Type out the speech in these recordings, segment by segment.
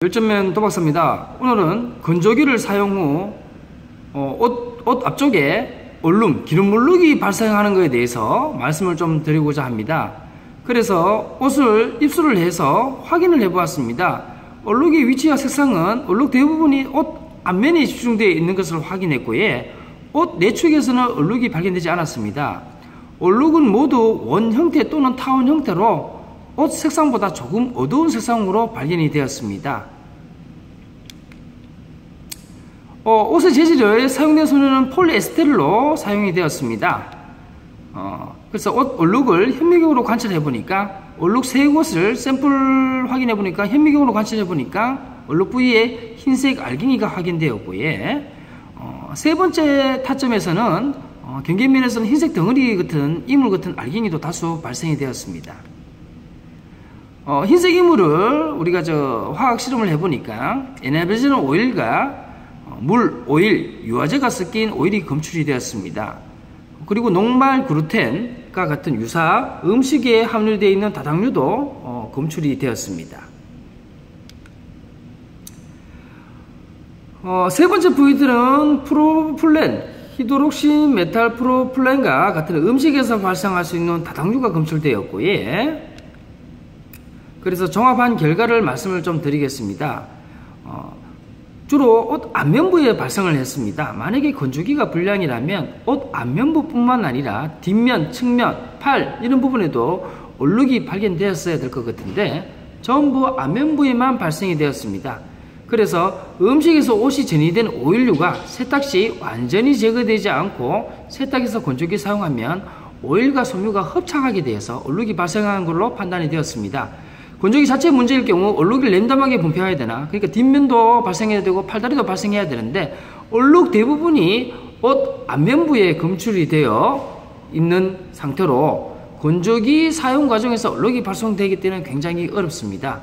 열전면 도박사입니다. 오늘은 건조기를 사용 후 옷 앞쪽에 얼룩, 기름 물룩이 발생하는 것에 대해서 말씀을 좀 드리고자 합니다. 그래서 옷을 입수를 해서 확인을 해 보았습니다. 얼룩의 위치와 색상은 얼룩 대부분이 옷 앞면에 집중되어 있는 것을 확인했고요. 옷 내축에서는 얼룩이 발견되지 않았습니다. 얼룩은 모두 원 형태 또는 타원 형태로 옷 색상보다 조금 어두운 색상으로 발견이 되었습니다. 옷의 재질을 사용된 소재는 폴리에스테르로 사용이 되었습니다. 그래서 옷 얼룩을 현미경으로 관찰해 보니까 얼룩 세 곳을 샘플 확인해 보니까 현미경으로 관찰해 보니까 얼룩 부위에 흰색 알갱이가 확인되었고요. 세 번째 타점에서는 경계면에서는 흰색 덩어리 같은 이물 같은 알갱이도 다수 발생이 되었습니다. 흰색 이물을 우리가 화학 실험을 해보니까 에나베르진 오일과 물, 오일, 유화제가 섞인 오일이 검출이 되었습니다. 그리고 녹말 글루텐과 같은 유사 음식에 함유되어 있는 다당류도 검출이 되었습니다. 세 번째 부위들은 프로플렌, 히드록신 메탈 프로플렌과 같은 음식에서 발생할 수 있는 다당류가 검출되었고요. 그래서 종합한 결과를 말씀을 좀 드리겠습니다. 주로 옷 앞면부에 발생을 했습니다. 만약에 건조기가 불량이라면 옷 앞면부뿐만 아니라 뒷면, 측면, 팔 이런 부분에도 얼룩이 발견되었어야 될 것 같은데 전부 앞면부에만 발생이 되었습니다. 그래서 음식에서 옷이 전이된 오일류가 세탁 시 완전히 제거되지 않고 세탁해서 건조기 사용하면 오일과 섬유가 hợp착하게 되어서 얼룩이 발생한 걸로 판단이 되었습니다. 건조기 자체 문제일 경우 얼룩을 랜덤하게 분표해야 되나? 그러니까 뒷면도 발생해야 되고 팔다리도 발생해야 되는데 얼룩 대부분이 옷 앞면부에 검출이 되어 있는 상태로 건조기 사용 과정에서 얼룩이 발생되기 때문에 굉장히 어렵습니다.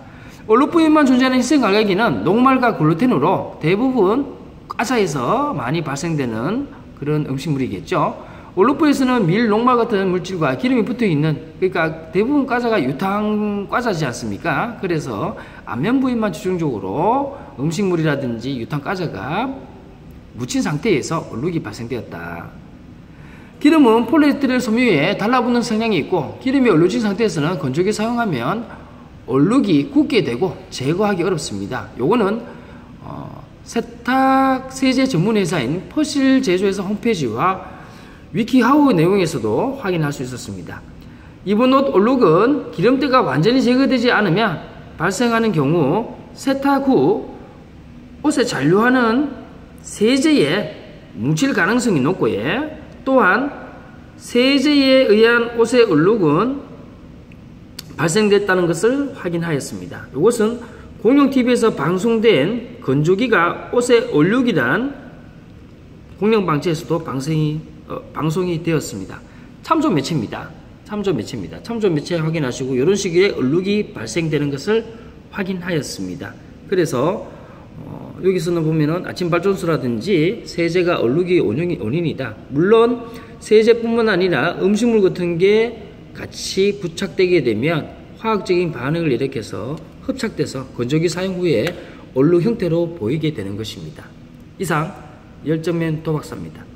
얼룩 부위만 존재하는 흰색 알갱이는 녹말과 글루텐으로 대부분 과자에서 많이 발생되는 그런 음식물이겠죠. 얼룩 부위에서는 밀, 녹말 같은 물질과 기름이 붙어있는, 그러니까 대부분 과자가 유탕 과자지 않습니까? 그래서 앞면 부위만 집중적으로 음식물이라든지 유탕 과자가 묻힌 상태에서 얼룩이 발생되었다. 기름은 폴리에스테르 섬유에 달라붙는 성향이 있고 기름이 얼룩진 상태에서는 건조기 사용하면 얼룩이 굳게 되고 제거하기 어렵습니다. 요거는 세탁 세제 전문 회사인 퍼실 제조회사 홈페이지와 위키하우 내용에서도 확인할 수 있었습니다. 이번 옷 얼룩은 기름때가 완전히 제거되지 않으면 발생하는 경우 세탁 후 옷에 잔류하는 세제에 뭉칠 가능성이 높고요. 또한 세제에 의한 옷의 얼룩은 발생됐다는 것을 확인하였습니다. 이것은 공영TV에서 방송된 건조기가 옷의 얼룩이란 공영방송에서도 방송이 되었습니다. 참조 매체입니다. 참조 매체 확인하시고 이런 식의 얼룩이 발생되는 것을 확인하였습니다. 그래서 여기서는 보면은 아침 발전소라든지 세제가 얼룩이 원인이다. 물론 세제뿐만 아니라 음식물 같은 게 같이 부착되게 되면 화학적인 반응을 일으켜서 흡착돼서 건조기 사용 후에 얼룩 형태로 보이게 되는 것입니다. 이상 열전면 도박사입니다.